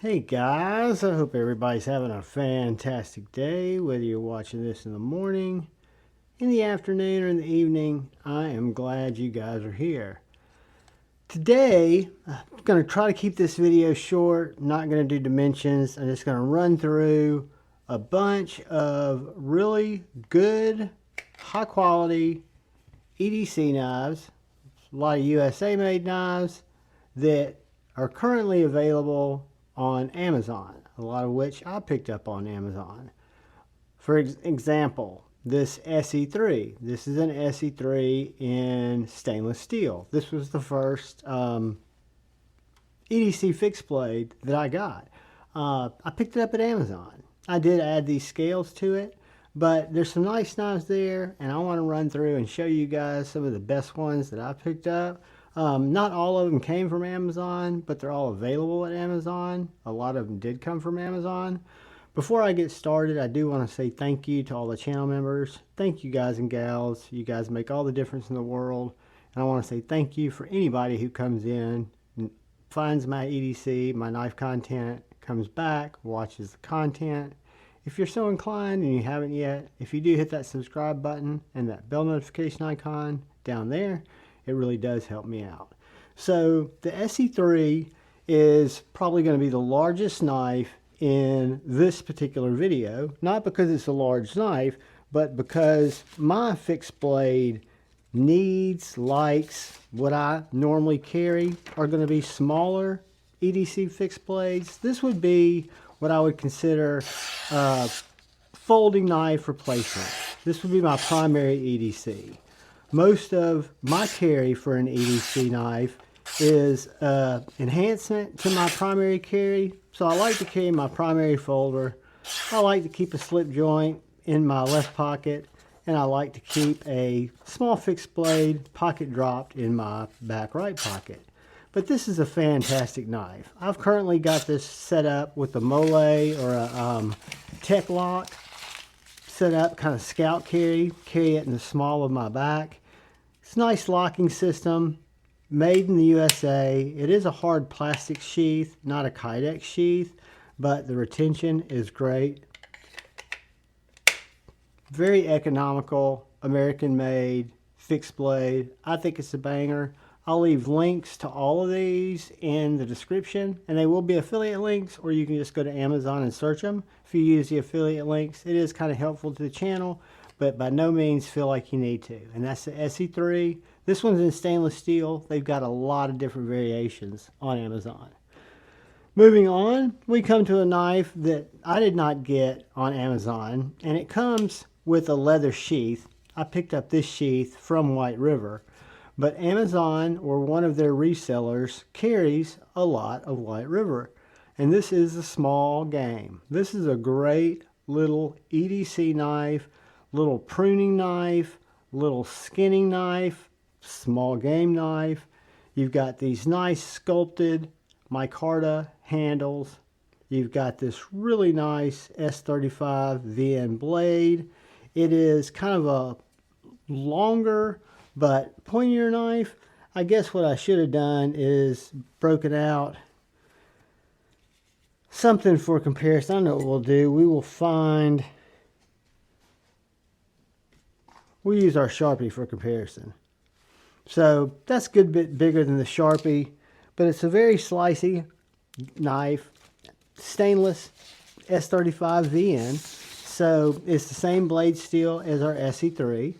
Hey guys, I hope everybody's having a fantastic day, whether you're watching this in the morning, in the afternoon, or in the evening. I am glad you guys are here. Today, I'm going to try to keep this video short, not going to do dimensions. I'm just going to run through a bunch of really good, high quality EDC knives, a lot of USA made knives that are currently available on Amazon, a lot of which I picked up on Amazon. For example, this SE3. This is an SE3 in stainless steel. This was the first EDC fixed blade that I got. I picked it up at Amazon. I did add these scales to it, but there's some nice knives there, and I want to run through and show you guys some of the best ones that I picked up. Not all of them came from Amazon, but they're all available at Amazon. A lot of them did come from Amazon. Before I get started, I do want to say thank you to all the channel members. Thank you guys and gals. You guys make all the difference in the world. And I want to say thank you for anybody who comes in, finds my EDC, my knife content, comes back, watches the content. If you're so inclined and you haven't yet, if you do hit that subscribe button and that bell notification icon down there, it really does help me out. So the SE3 is probably going to be the largest knife in this particular video, not because it's a large knife, but because my fixed blade needs, likes, what I normally carry are going to be smaller EDC fixed blades. This would be what I would consider folding knife replacement. This would be my primary EDC. Most of my carry for an EDC knife is enhancement to my primary carry. So I like to carry my primary folder. I like to keep a slip joint in my left pocket, and I like to keep a small fixed blade pocket dropped in my back right pocket. But this is a fantastic knife. I've currently got this set up with a mole or a tech lock set up, kind of scout carry it in the small of my back. It's a nice locking system, made in the USA. It is a hard plastic sheath, not a Kydex sheath, but the retention is great. Very economical, American made, fixed blade. I think it's a banger. I'll leave links to all of these in the description, and they will be affiliate links, or you can just go to Amazon and search them. If you use the affiliate links, it is kind of helpful to the channel, but by no means feel like you need to. And that's the SE3. This one's in stainless steel. They've got a lot of different variations on Amazon. Moving on, we come to a knife that I did not get on Amazon, and it comes with a leather sheath. I picked up this sheath from White River, but Amazon or one of their resellers carries a lot of White River, and this is a small game. This is a great little EDC knife, little pruning knife, little skinning knife, small game knife. You've got these nice sculpted micarta handles. You've got this really nice S35 VN blade. It is kind of a longer but pointier knife. I guess what I should have done is broken out something for comparison. I know what we'll do. We'll use our Sharpie for comparison. So that's a good bit bigger than the Sharpie, but it's a very slicey knife, stainless S35 VN. So it's the same blade steel as our SE3.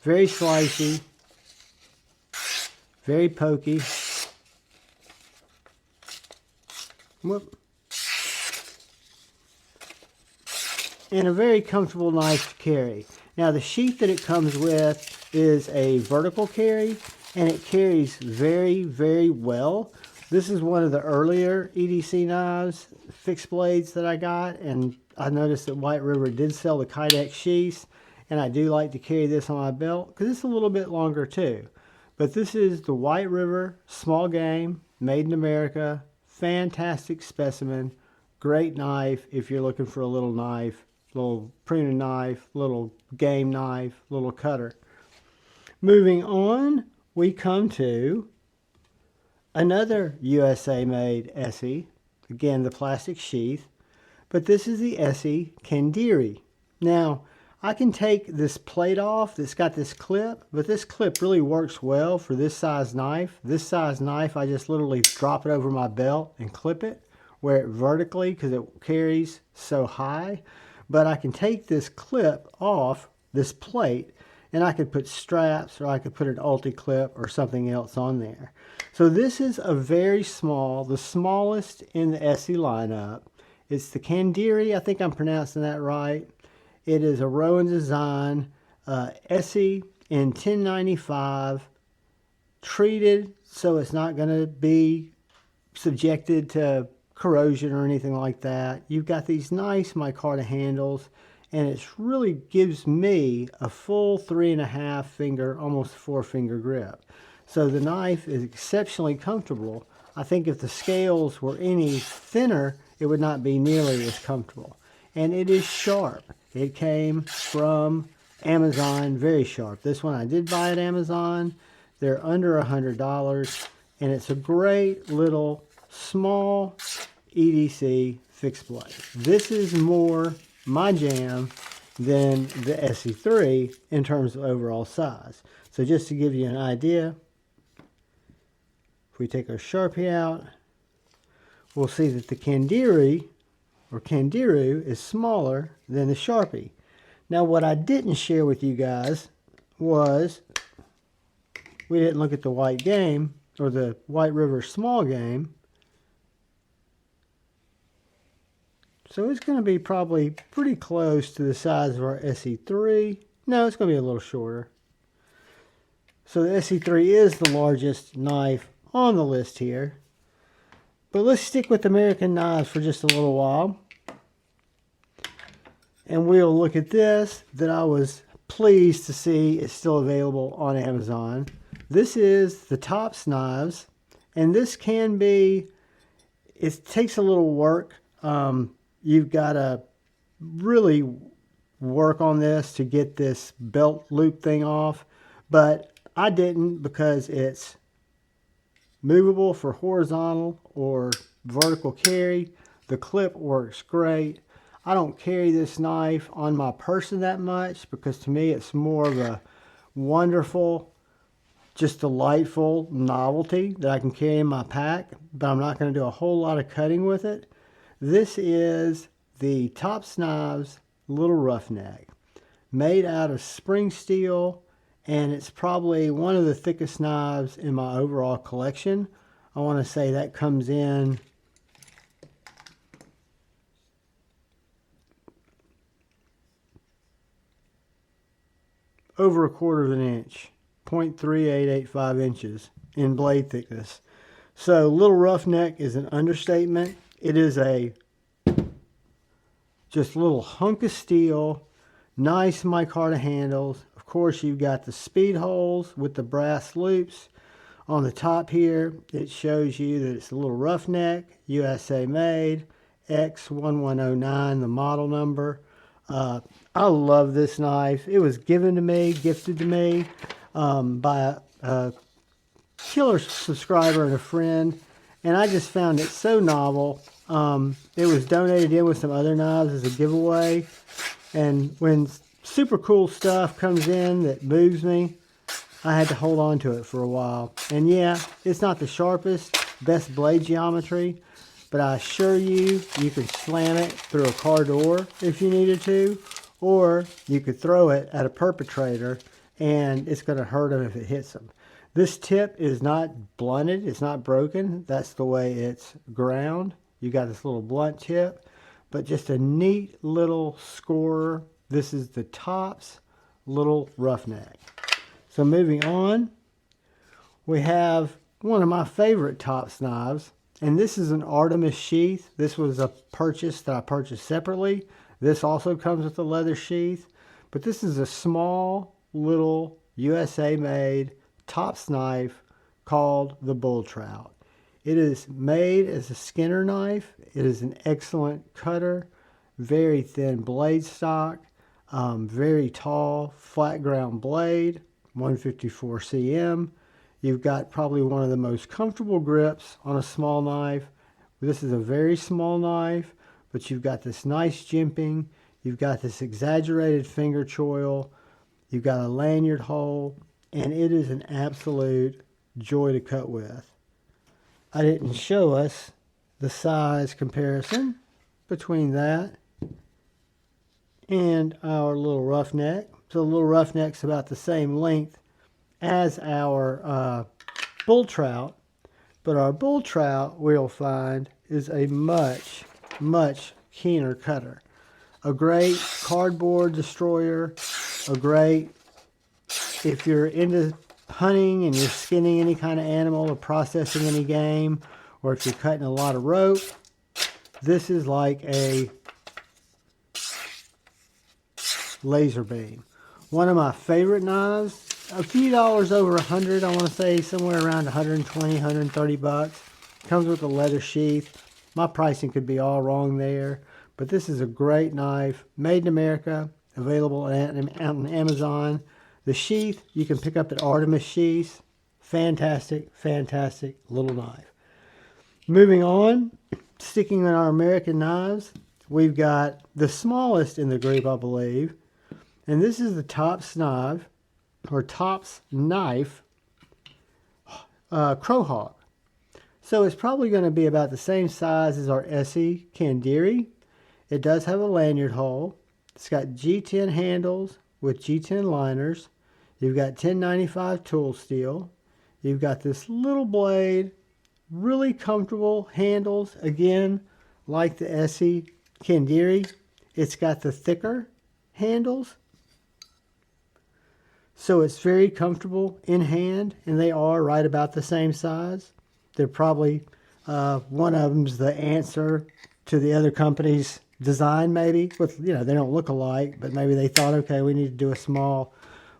Very slicey, very pokey. Whoop. And a very comfortable knife to carry. Now the sheath that it comes with is a vertical carry, and it carries very, very well. This is one of the earlier EDC knives, fixed blades that I got, and I noticed that White River did sell the Kydex sheaths, and I do like to carry this on my belt because it's a little bit longer too. But this is the White River small game, made in America, fantastic specimen, great knife if you're looking for a little knife, little pruning knife, little game knife, little cutter. Moving on, we come to Another USA made Esee, again the plastic sheath, but this is the Esee Candiru. Now, I can take this plate off that's got this clip, but this clip really works well for this size knife. This size knife, I just literally drop it over my belt and clip it, wear it vertically because it carries so high. But I can take this clip off, this plate, and I could put straps, or I could put an ulti-clip or something else on there. So this is a very small, the smallest in the Esee lineup. It's the Candiru, I think I'm pronouncing that right. It is a Rowan design, Esee in 1095, treated so it's not going to be subjected to corrosion or anything like that. You've got these nice micarta handles, and it really gives me a full 3.5 finger, almost 4 finger grip. So the knife is exceptionally comfortable. I think if the scales were any thinner, it would not be nearly as comfortable. And it is sharp. It came from Amazon, very sharp. This one I did buy at Amazon. They're under $100, and it's a great little small EDC fixed blade. This is more my jam than the Esee 3 in terms of overall size. So just to give you an idea, if we take our Sharpie out, we'll see that the Candiru is smaller than the Sharpie. Now what I didn't share with you guys was, we didn't look at the white game, or the White River small game. So it's going to be probably pretty close to the size of our Esee 3. No, it's going to be a little shorter. So the Esee 3 is the largest knife on the list here. But let's stick with American knives for just a little while. And we'll look at this that I was pleased to see is still available on Amazon. This is the Tops knives. And this can be, it takes a little work. You've got to really work on this to get this belt loop thing off. But I didn't, because it's movable for horizontal or vertical carry. The clip works great. I don't carry this knife on my person that much, because to me it's more of a wonderful, just delightful novelty that I can carry in my pack, but I'm not going to do a whole lot of cutting with it. This is the Tops Knives Lil Roughneck, made out of spring steel, and it's probably one of the thickest knives in my overall collection. I want to say that comes in over 1/4 of an inch, 0.3885 inches in blade thickness. So Lil Roughneck is an understatement. It is a just little hunk of steel, nice micarta handles. Of course, you've got the speed holes with the brass loops. On the top here, it shows you that it's a Lil Roughneck, USA made, X1109, the model number. I love this knife. It was given to me, gifted to me by a killer subscriber and a friend, and I just found it so novel. It was donated in with some other knives as a giveaway, and when super cool stuff comes in that moves me, I had to hold on to it for a while. And yeah, it's not the sharpest, best blade geometry, but I assure you, you could slam it through a car door if you needed to, or you could throw it at a perpetrator and it's going to hurt them if it hits them. This tip is not blunted, it's not broken. That's the way it's ground. You got this little blunt tip, but just a neat little scorer. This is the Tops Lil Roughneck. So moving on, we have one of my favorite Tops knives, and this is an Artemis sheath. This was a purchase that I purchased separately. This also comes with a leather sheath, but this is a small little USA made Tops knife called the Bull Trout. It is made as a Skinner knife. It is an excellent cutter, very thin blade stock, very tall flat ground blade, 154 cm. You've got probably one of the most comfortable grips on a small knife. This is a very small knife, but you've got this nice jimping. You've got this exaggerated finger choil. You've got a lanyard hole, and it is an absolute joy to cut with. I didn't show us the size comparison between that and our Lil Roughneck. So the Lil Roughneck's about the same length as our bull trout, but our bull trout, we'll find, is a much, much keener cutter. A great cardboard destroyer, a great, if you're into hunting and you're skinning any kind of animal or processing any game, or if you're cutting a lot of rope, this is like a laser beam. One of my favorite knives, a few dollars over 100, I want to say somewhere around 120, 130 bucks. Comes with a leather sheath. My pricing could be all wrong there, but this is a great knife, made in America, available on Amazon. The sheath you can pick up at Artemis Sheaths. Fantastic, fantastic little knife. Moving on, sticking in our American knives, we've got the smallest in the group, I believe, and this is the Tops knife, or Tops knife, Crow Hawke. So it's probably going to be about the same size as our Esee Candiru. It does have a lanyard hole. It's got G10 handles with G10 liners. You've got 1095 tool steel. You've got this little blade, really comfortable handles. Again, like the Esee Candiru, it's got the thicker handles. So it's very comfortable in hand, and they are right about the same size. They're probably, one of them's the answer to the other company's design, maybe. With, you know, they don't look alike, but maybe they thought, okay, we need to do a small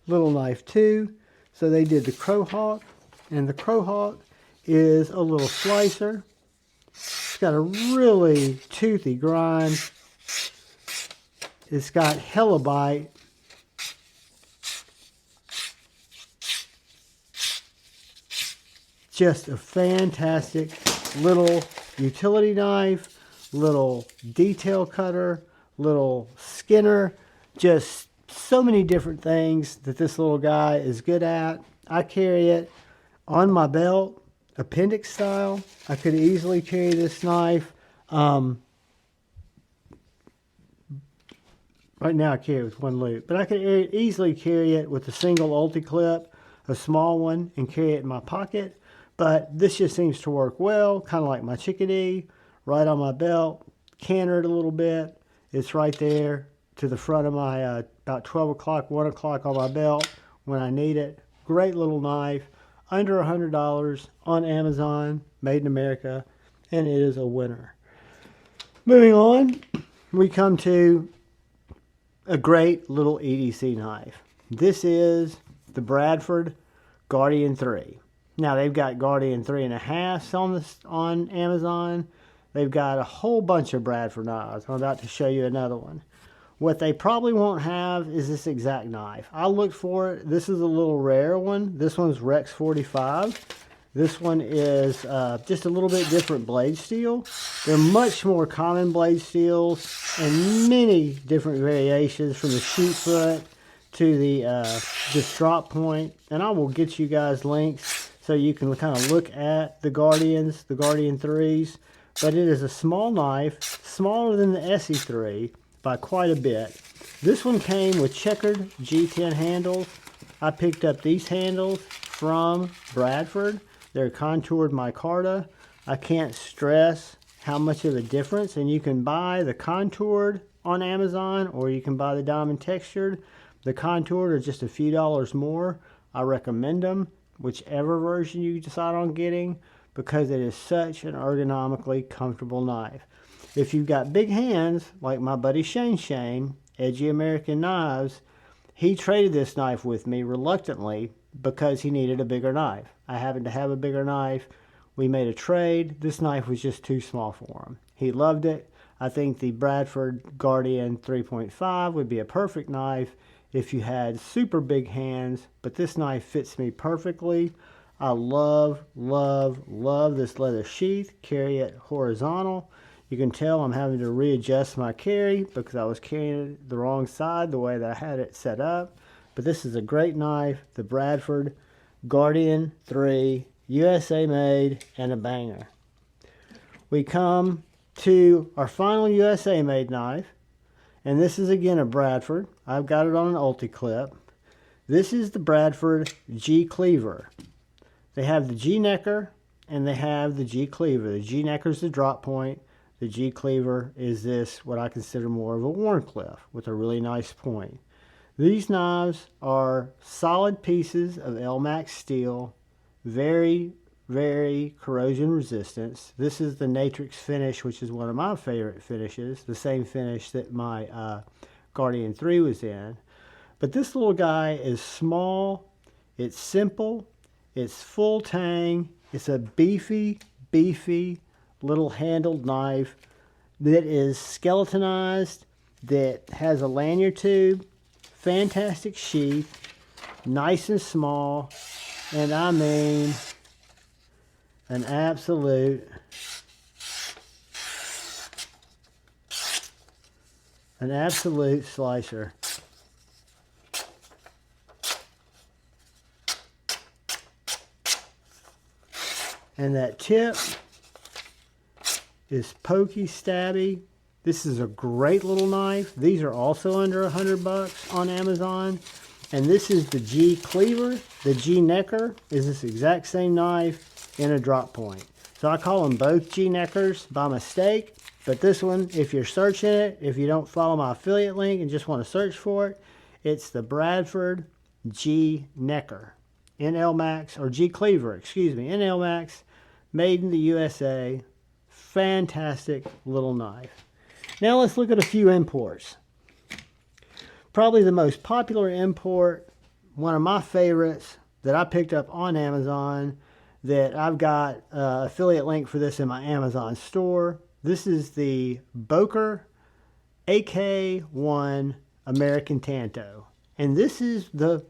little knife too. So they did the Crow Hawke, and the Crow Hawke is a little slicer. It's got a really toothy grind. It's got hella bite. Just a fantastic little utility knife, little detail cutter, little skinner, just so many different things that this little guy is good at. I carry it on my belt, appendix style. I could easily carry this knife. Right now I carry it with one loop, but I could easily carry it with a single ulti-clip, a small one, and carry it in my pocket. But this just seems to work well, kind of like my chickadee, right on my belt, cantered a little bit. It's right there to the front of my, about 12 o'clock, 1 o'clock on my belt when I need it. Great little knife, under $100 on Amazon, made in America, and it is a winner. Moving on, we come to a great little EDC knife. This is the Bradford Guardian 3. Now they've got Guardian 3.5s on Amazon. They've got a whole bunch of Bradford knives. I'm about to show you another one. What they probably won't have is this exact knife. I looked for it. This is a little rare one. This one's Rex 45. This one is just a little bit different blade steel. They're much more common blade steels and many different variations, from the shoot foot to the just drop point. And I will get you guys links so you can kind of look at the Guardians, the Guardian 3s. But it is a small knife, smaller than the Esee 3 by quite a bit. This one came with checkered G10 handles. I picked up these handles from Bradford. They're contoured micarta. I can't stress how much of a difference. And you can buy the contoured on Amazon, or you can buy the diamond textured. The contoured are just a few dollars more. I recommend them, whichever version you decide on getting, because it is such an ergonomically comfortable knife. If you've got big hands, like my buddy Shane, Edgy American Knives, he traded this knife with me reluctantly because he needed a bigger knife. I happened to have a bigger knife. We made a trade. This knife was just too small for him. He loved it. I think the Bradford Guardian 3.5 would be a perfect knife if you had super big hands, but this knife fits me perfectly. I love, love, love this leather sheath. Carry it horizontal. You can tell I'm having to readjust my carry because I was carrying it the wrong side the way that I had it set up. But this is a great knife, the Bradford Guardian 3, USA made, and a banger. We come to our final USA made knife, and this is again a Bradford. I've got it on an Ulti-Clip. This is the Bradford G Cleaver. They have the G Necker and they have the G Cleaver. The G Necker is the drop point. The G Cleaver is this, what I consider more of a Wharncliffe with a really nice point. These knives are solid pieces of Elmax steel, very, very corrosion resistance. This is the Natrix finish, which is one of my favorite finishes, the same finish that my Guardian 3 was in. But this little guy is small, it's simple, it's full tang, it's a beefy, beefy little handled knife that is skeletonized, that has a lanyard tube, fantastic sheath, nice and small, and I mean an absolute slicer. And that tip is pokey, stabby. This is a great little knife. These are also under $100 on Amazon. And this is the G Cleaver. The G Necker is this exact same knife in a drop point. So I call them both G Neckers by mistake. But this one, if you're searching it, if you don't follow my affiliate link and just want to search for it, it's the Bradford G Necker in Elmax, or G Cleaver, excuse me, in Elmax, made in the USA. Fantastic little knife. Now let's look at a few imports. Probably the most popular import, one of my favorites that I picked up on Amazon, that I've got an affiliate link for this in my Amazon store. This is the Boker AK1 American Tanto. And this is the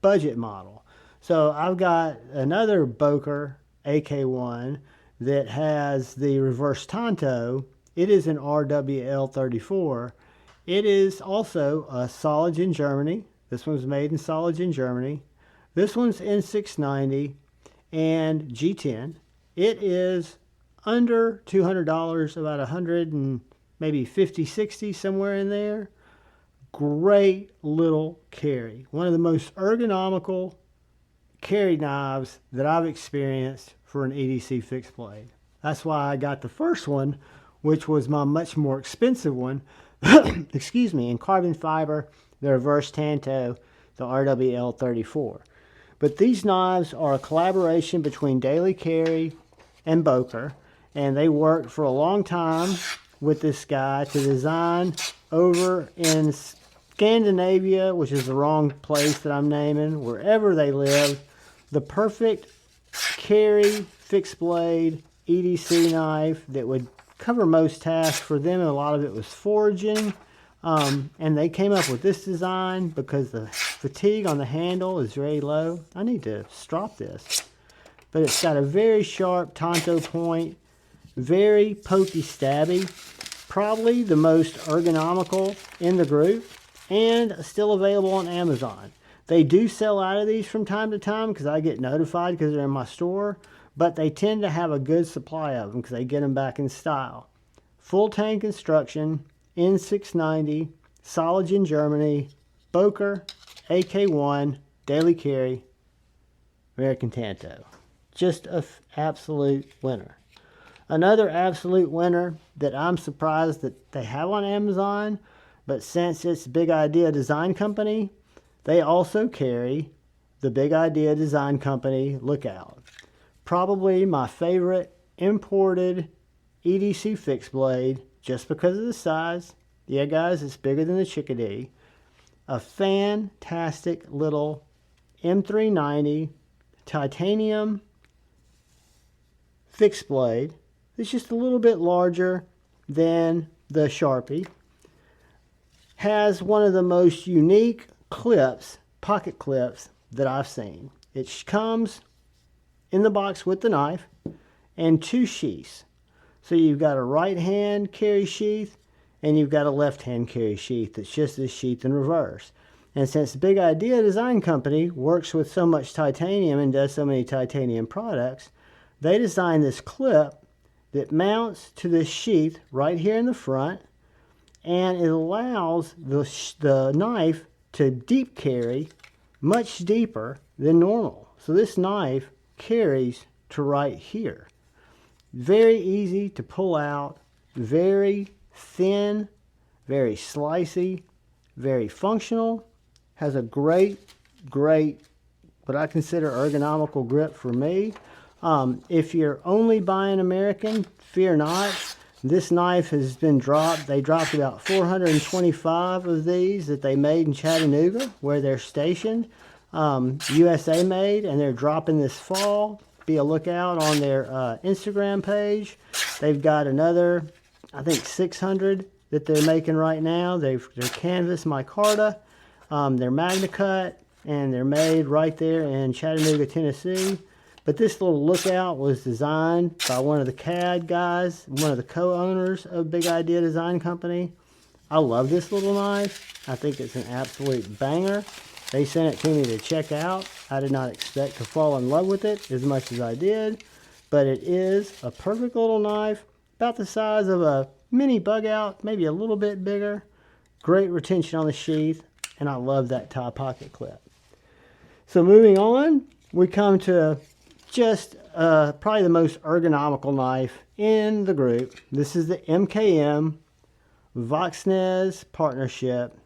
budget model. So I've got another Boker AK1 that has the reverse Tanto. It is an RWL34. It is also a Soligen Germany. This one's made in Soligen Germany. This one's N690 and G10. It is under $200, about 100 and maybe 50, 60, somewhere in there. Great little carry. One of the most ergonomical carry knives that I've experienced for an EDC fixed blade. That's why I got the first one, which was my much more expensive one, excuse me, in carbon fiber, the reverse Tanto, the RWL34. But these knives are a collaboration between Daily Carry and Boker, and they worked for a long time with this guy to design over in Scandinavia, which is the wrong place that I'm naming, wherever they live, the perfect carry fixed blade EDC knife that would cover most tasks for them, and a lot of it was foraging. And they came up with this design because the fatigue on the handle is very low. I need to strop this. But it's got a very sharp Tanto point, very pokey stabby, probably the most ergonomical in the group, and still available on Amazon. They do sell out of these from time to time because I get notified because they're in my store, but they tend to have a good supply of them because they get them back in style. Full tank construction, N690, Soligen Germany, Boker, AK1, Daily Carry, American Tanto. Just an absolute winner. Another absolute winner that I'm surprised that they have on Amazon, but since it's Big Idea Design Company, they also carry the Big Idea Design Company Lookout. Probably my favorite imported EDC fixed blade, just because of the size. Yeah, guys, it's bigger than the Chickadee. A fantastic little M390 titanium fixed blade. It's just a little bit larger than the Sharpie. Has one of the most unique clips, pocket clips, that I've seen. It comes in the box with the knife and 2 sheaths. So you've got a right hand carry sheath and you've got a left hand carry sheath. It's just this sheath in reverse. And since Big Idea Design Company works with so much titanium and does so many titanium products, they designed this clip that mounts to this sheath right here in the front, and it allows the knife to deep carry much deeper than normal. So this knife carries to right here. Very easy to pull out, very thin, very slicey, very functional, has a great, what I consider ergonomical grip for me. If you're only buying American, fear not. This knife has been dropped. They dropped about 425 of these that they made in Chattanooga, where they're stationed. USA made, and they're dropping this fall. Be a lookout on their Instagram page. They've got another, I think, 600 that they're making right now. They're canvas micarta. They're Magna Cut, and they're made right there in Chattanooga, Tennessee. But this little lookout was designed by one of the CAD guys, one of the co-owners of Big Idea Design Company. I love this little knife. I think it's an absolute banger. They sent it to me to check out. I did not expect to fall in love with it as much as I did, but it is a perfect little knife, about the size of a mini bug out, maybe a little bit bigger. Great retention on the sheath, and I love that tie pocket clip. So moving on, we come to just probably the most ergonomical knife in the group. This is the MKM Voxnez partnership,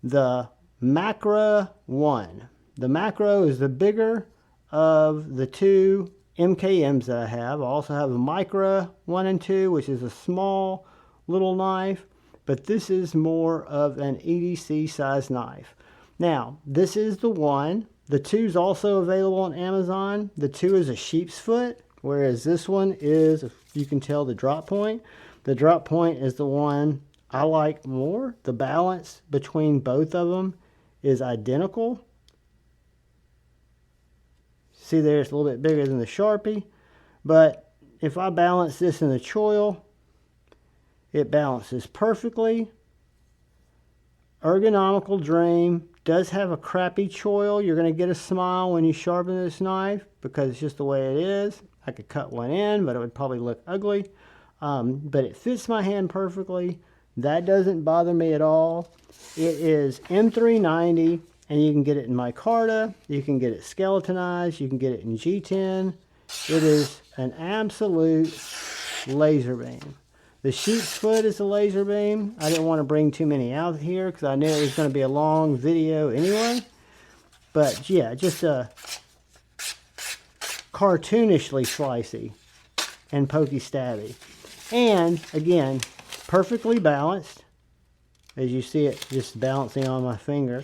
the Makro 1. The Makro is the bigger of the 2 MKMs that I have. I also have a Micro 1 and 2, which is a small little knife, but this is more of an EDC size knife. Now, this is the 1. The 2 is also available on Amazon. The 2 is a sheep's foot, whereas this one is, if you can tell, the drop point. The drop point is the one I like more. The balance between both of them is identical. See there, it's a little bit bigger than the Sharpie, but if I balance this in the choil, it balances perfectly. Ergonomical dream. Does have a crappy choil. You're going to get a smile when you sharpen this knife because it's just the way it is. I could cut one in, but it would probably look ugly. But it fits my hand perfectly. That doesn't bother me at all. It is M390, and you can get it in micarta. You can get it skeletonized. You can get it in G10. It is an absolute laser beam. The sheep's foot is a laser beam. I didn't want to bring too many out here because I knew it was going to be a long video anyway. But yeah, just a cartoonishly slicey and pokey stabby. And again, perfectly balanced. As you see it just balancing on my finger.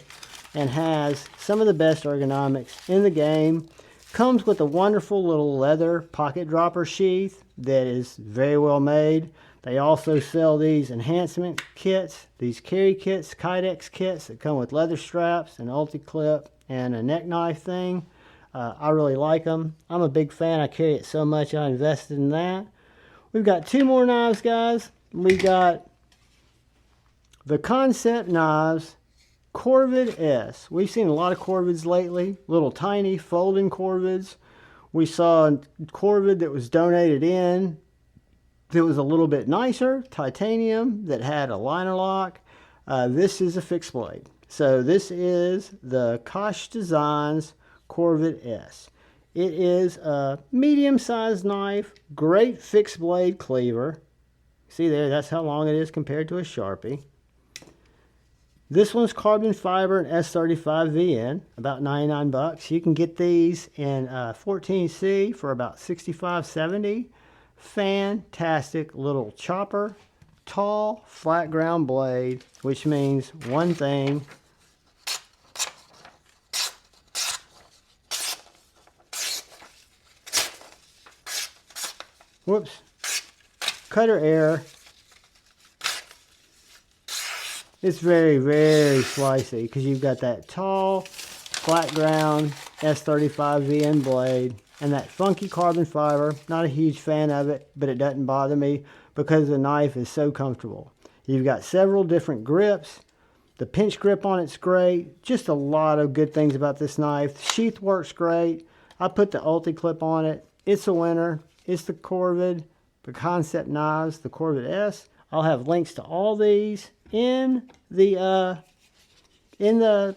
And has some of the best ergonomics in the game. Comes with a wonderful little leather pocket dropper sheath that is very well made. They also sell these enhancement kits, these carry kits, Kydex kits that come with leather straps, an ulti-clip, and a neck knife thing. I really like them. I'm a big fan. I carry it so much I invested in that. We've got 2 more knives, guys. We got the Kansept knives, Korvid S. We've seen a lot of Korvids lately, little tiny folding Korvids. We saw a Korvid that was donated in. It was a little bit nicer, titanium, that had a liner lock. This is a fixed blade. So this is the Kosh Designs Korvid S. It is a medium-sized knife, great fixed blade cleaver. See there, that's how long it is compared to a Sharpie. This one's carbon fiber and S35 VN, about 99 bucks. You can get these in 14C for about 65-70. Fantastic little chopper, tall, flat ground blade, which means one thing. Whoops. Cutter error. It's very, very slicey because you've got that tall, flat ground S35VN blade, and that funky carbon fiber. Not a huge fan of it, but it doesn't bother me because the knife is so comfortable. You've got several different grips. The pinch grip on it's great. Just a lot of good things about this knife. The sheath works great. I put the Ulti clip on it. It's a winner. It's the Korvid, the Kansept knives, the Korvid S. I'll have links to all these in the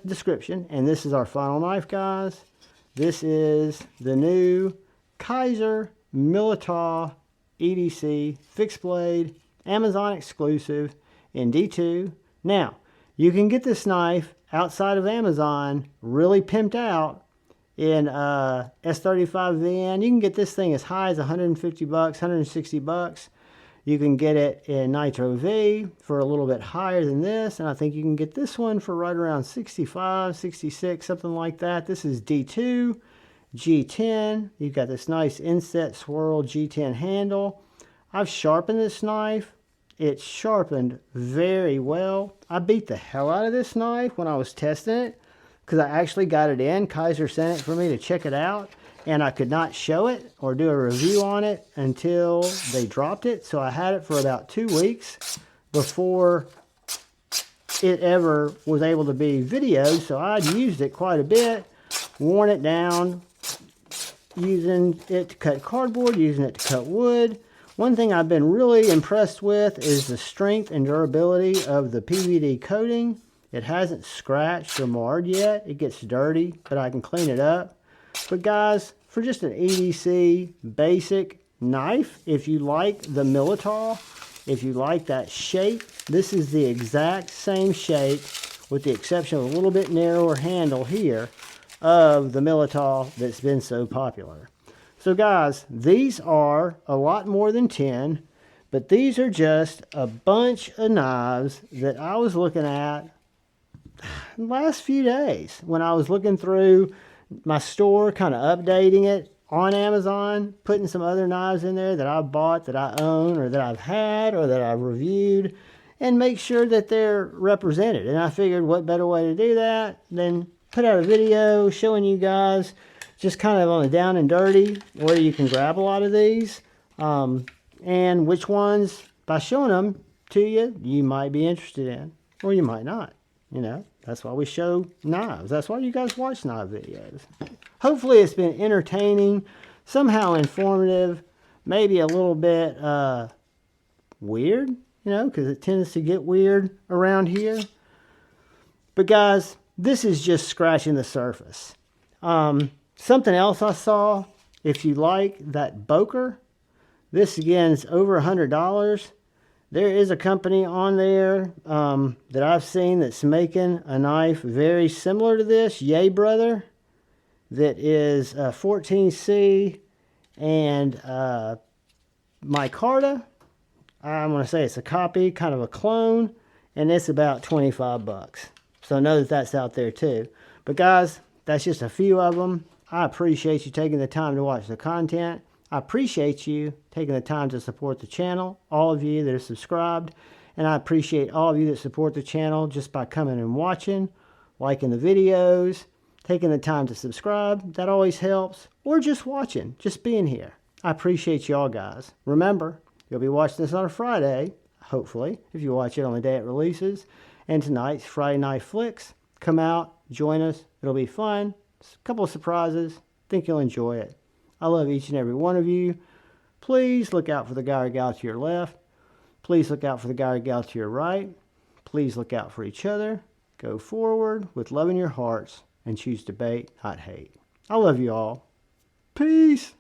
description. And this is our final knife, guys. This is the new Kizer Militaw EDC fixed blade, Amazon exclusive in D2. Now, you can get this knife outside of Amazon really pimped out in S35VN. You can get this thing as high as 150 bucks, 160 bucks. You can get it in Nitro V for a little bit higher than this, and I think you can get this one for right around 65, 66, something like that. This is D2, G10. You've got this nice inset swirl G10 handle. I've sharpened this knife. It's sharpened very well. I beat the hell out of this knife when I was testing it because I actually got it in. Kizer sent it for me to check it out, and I could not show it or do a review on it until they dropped it. So I had it for about 2 weeks before it ever was able to be videoed. So I'd used it quite a bit, worn it down, using it to cut cardboard, using it to cut wood. One thing I've been really impressed with is the strength and durability of the PVD coating. It hasn't scratched or marred yet. It gets dirty, but I can clean it up. But guys, for just an EDC basic knife, if you like the Militaw, if you like that shape, this is the exact same shape with the exception of a little bit narrower handle here of the Militaw that's been so popular. So guys, these are a lot more than 10, but these are just a bunch of knives that I was looking at the last few days when I was looking through my store, kind of updating it on Amazon, putting some other knives in there that I bought, that I own, or that I've had, or that I've reviewed, and make sure that they're represented. And I figured what better way to do that than put out a video showing you guys just kind of on the down and dirty where you can grab a lot of these, and which ones, by showing them to you, you might be interested in, or you might not. You know, that's why we show knives. That's why you guys watch knife videos. Hopefully it's been entertaining, somehow informative, maybe a little bit weird, you know, because it tends to get weird around here. But guys, this is just scratching the surface. Something else I saw, if you like that Boker, this again is over $100. There is a company on there that I've seen that's making a knife very similar to this, Yay Brother, that is 14C and micarta. I'm going to say it's a copy, kind of a clone, and it's about 25 bucks. So know that that's out there too. But guys, that's just a few of them. I appreciate you taking the time to watch the content. I appreciate you taking the time to support the channel, all of you that are subscribed. And I appreciate all of you that support the channel just by coming and watching, liking the videos, taking the time to subscribe. That always helps. Or just watching, just being here. I appreciate you all, guys. Remember, you'll be watching this on a Friday, hopefully, if you watch it on the day it releases. And tonight's Friday Night Flicks. Come out, join us. It'll be fun. A couple of surprises. Think you'll enjoy it. I love each and every one of you. Please look out for the guy or gal to your left. Please look out for the guy or gal to your right. Please look out for each other. Go forward with love in your hearts and choose debate, not hate. I love you all. Peace.